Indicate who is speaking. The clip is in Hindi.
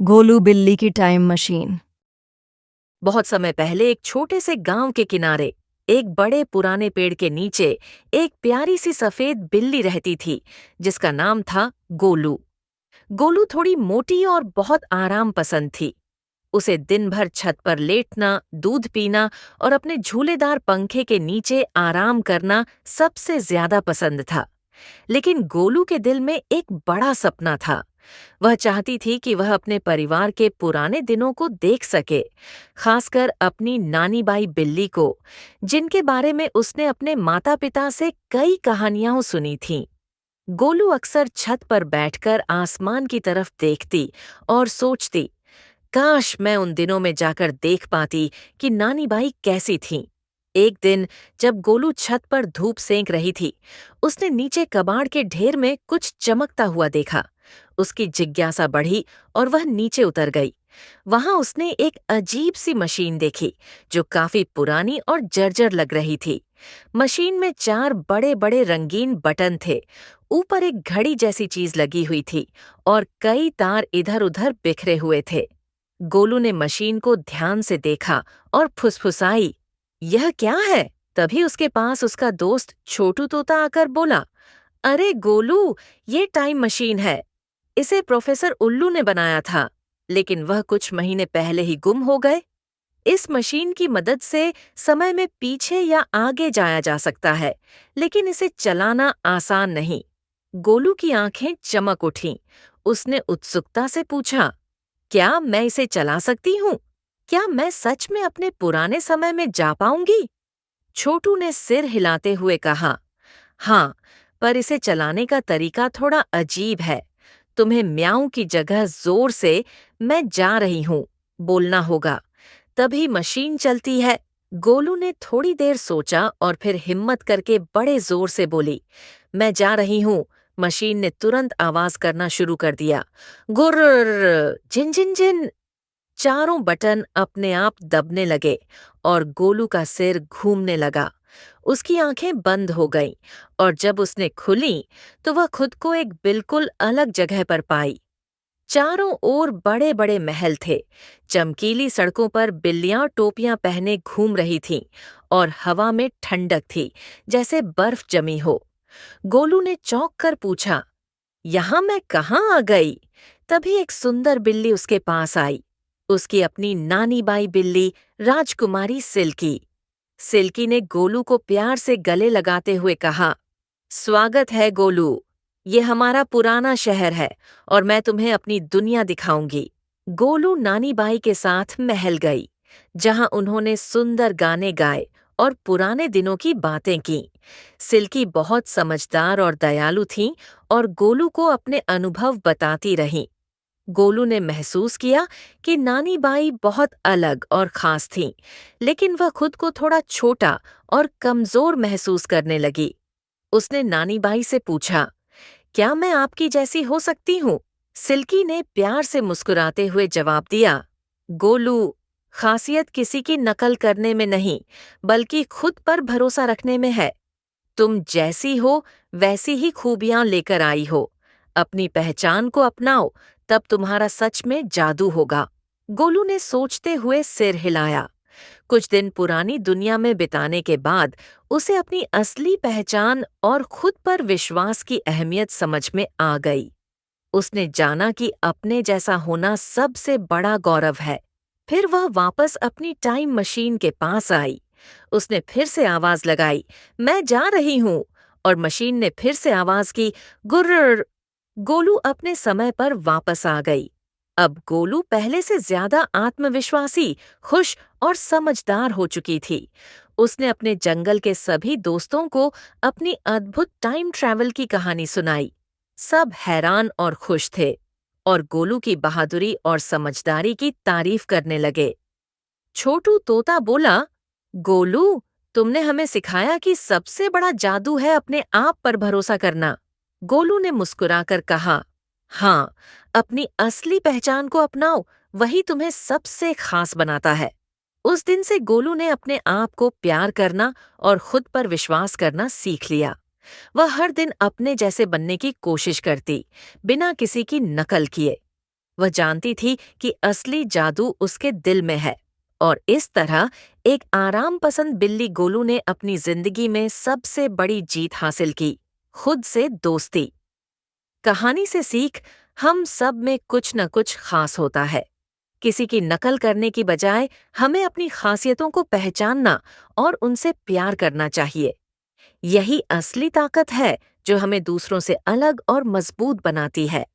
Speaker 1: गोलू बिल्ली की टाइम मशीन।
Speaker 2: बहुत समय पहले एक छोटे से गांव के किनारे एक बड़े पुराने पेड़ के नीचे एक प्यारी सी सफेद बिल्ली रहती थी जिसका नाम था गोलू। गोलू थोड़ी मोटी और बहुत आराम पसंद थी। उसे दिन भर छत पर लेटना, दूध पीना और अपने झूलेदार पंखे के नीचे आराम करना सबसे ज्यादा पसंद था। लेकिन गोलू के दिल में एक बड़ा सपना था। वह चाहती थी कि वह अपने परिवार के पुराने दिनों को देख सके, खासकर अपनी नानी बाई बिल्ली को, जिनके बारे में उसने अपने माता पिता से कई कहानियां सुनी थीं। गोलू अक्सर छत पर बैठकर आसमान की तरफ देखती और सोचती, काश मैं उन दिनों में जाकर देख पाती कि नानी बाई कैसी थीं। एक दिन जब गोलू छत पर धूप सेंक रही थी, उसने नीचे कबाड़ के ढेर में कुछ चमकता हुआ देखा। उसकी जिज्ञासा बढ़ी और वह नीचे उतर गई। वहां उसने एक अजीब सी मशीन देखी जो काफी पुरानी और जर्जर लग रही थी। मशीन में चार बड़े बड़े रंगीन बटन थे। ऊपर एक घड़ी जैसी चीज लगी हुई थी और कई तार इधर उधर बिखरे हुए थे। गोलू ने मशीन को ध्यान से देखा और फुसफुसाई, यह क्या है? तभी उसके पास उसका दोस्त छोटू तोता आकर बोला, अरे गोलू, ये टाइम मशीन है। इसे प्रोफेसर उल्लू ने बनाया था, लेकिन वह कुछ महीने पहले ही गुम हो गए। इस मशीन की मदद से समय में पीछे या आगे जाया जा सकता है, लेकिन इसे चलाना आसान नहीं। गोलू की आंखें चमक उठीं। उसने उत्सुकता से पूछा, क्या मैं इसे चला सकती हूँ? क्या मैं सच में अपने पुराने समय में जा पाऊंगी? छोटू ने सिर हिलाते हुए कहा, हाँ, पर इसे चलाने का तरीका थोड़ा अजीब है। तुम्हें म्याऊं की जगह जोर से मैं जा रही हूँ बोलना होगा, तभी मशीन चलती है। गोलू ने थोड़ी देर सोचा और फिर हिम्मत करके बड़े जोर से बोली, मैं जा रही हूँ। मशीन ने तुरंत आवाज करना शुरू कर दिया, गुर्र, जिन जिन जिन। चारों बटन अपने आप दबने लगे और गोलू का सिर घूमने लगा। उसकी आंखें बंद हो गईं और जब उसने खुली तो वह खुद को एक बिल्कुल अलग जगह पर पाई। चारों ओर बड़े बड़े महल थे। चमकीली सड़कों पर बिल्लियां टोपियां पहने घूम रही थीं और हवा में ठंडक थी, जैसे बर्फ जमी हो। गोलू ने चौंक कर पूछा, यहाँ मैं कहाँ आ गई? तभी एक सुंदर बिल्ली उसके पास आई। उसकी अपनी नानी बाई बिल्ली, राजकुमारी सिल्की। सिल्की ने गोलू को प्यार से गले लगाते हुए कहा, स्वागत है गोलू, ये हमारा पुराना शहर है और मैं तुम्हें अपनी दुनिया दिखाऊंगी। गोलू नानी बाई के साथ महल गई, जहां उन्होंने सुंदर गाने गाए और पुराने दिनों की बातें की। सिल्की बहुत समझदार और दयालु थीं और गोलू को अपने अनुभव बताती रहीं। गोलू ने महसूस किया कि नानी बाई बहुत अलग और खास थीं, लेकिन वह खुद को थोड़ा छोटा और कमजोर महसूस करने लगी। उसने नानी बाई से पूछा, क्या मैं आपकी जैसी हो सकती हूँ? सिल्की ने प्यार से मुस्कुराते हुए जवाब दिया, गोलू, खासियत किसी की नकल करने में नहीं, बल्कि खुद पर भरोसा रखने में है। तुम जैसी हो वैसी ही खूबियां लेकर आई हो। अपनी पहचान को अपनाओ, तब तुम्हारा सच में जादू होगा। गोलू ने सोचते हुए सिर हिलाया। कुछ दिन पुरानी दुनिया में बिताने के बाद उसे अपनी असली पहचान और खुद पर विश्वास की अहमियत समझ में आ गई। उसने जाना कि अपने जैसा होना सबसे बड़ा गौरव है। फिर वह वापस अपनी टाइम मशीन के पास आई। उसने फिर से आवाज लगाई, मैं जा रही हूँ, और मशीन ने फिर से आवाज की, गुर्र। गोलू अपने समय पर वापस आ गई। अब गोलू पहले से ज्यादा आत्मविश्वासी, खुश और समझदार हो चुकी थी। उसने अपने जंगल के सभी दोस्तों को अपनी अद्भुत टाइम ट्रैवल की कहानी सुनाई। सब हैरान और खुश थे और गोलू की बहादुरी और समझदारी की तारीफ करने लगे। छोटू तोता बोला, गोलू, तुमने हमें सिखाया कि सबसे बड़ा जादू है अपने आप पर भरोसा करना। गोलू ने मुस्कुराकर कहा, हाँ, अपनी असली पहचान को अपनाओ, वही तुम्हें सबसे खास बनाता है। उस दिन से गोलू ने अपने आप को प्यार करना और खुद पर विश्वास करना सीख लिया। वह हर दिन अपने जैसे बनने की कोशिश करती, बिना किसी की नकल किए। वह जानती थी कि असली जादू उसके दिल में है और इस तरह एक आराम पसंद बिल्ली गोलू ने अपनी जिंदगी में सबसे बड़ी जीत हासिल की, खुद से दोस्ती। कहानी से सीख, हम सब में कुछ न कुछ खास होता है। किसी की नकल करने की बजाय हमें अपनी खासियतों को पहचानना और उनसे प्यार करना चाहिए। यही असली ताकत है जो हमें दूसरों से अलग और मजबूत बनाती है।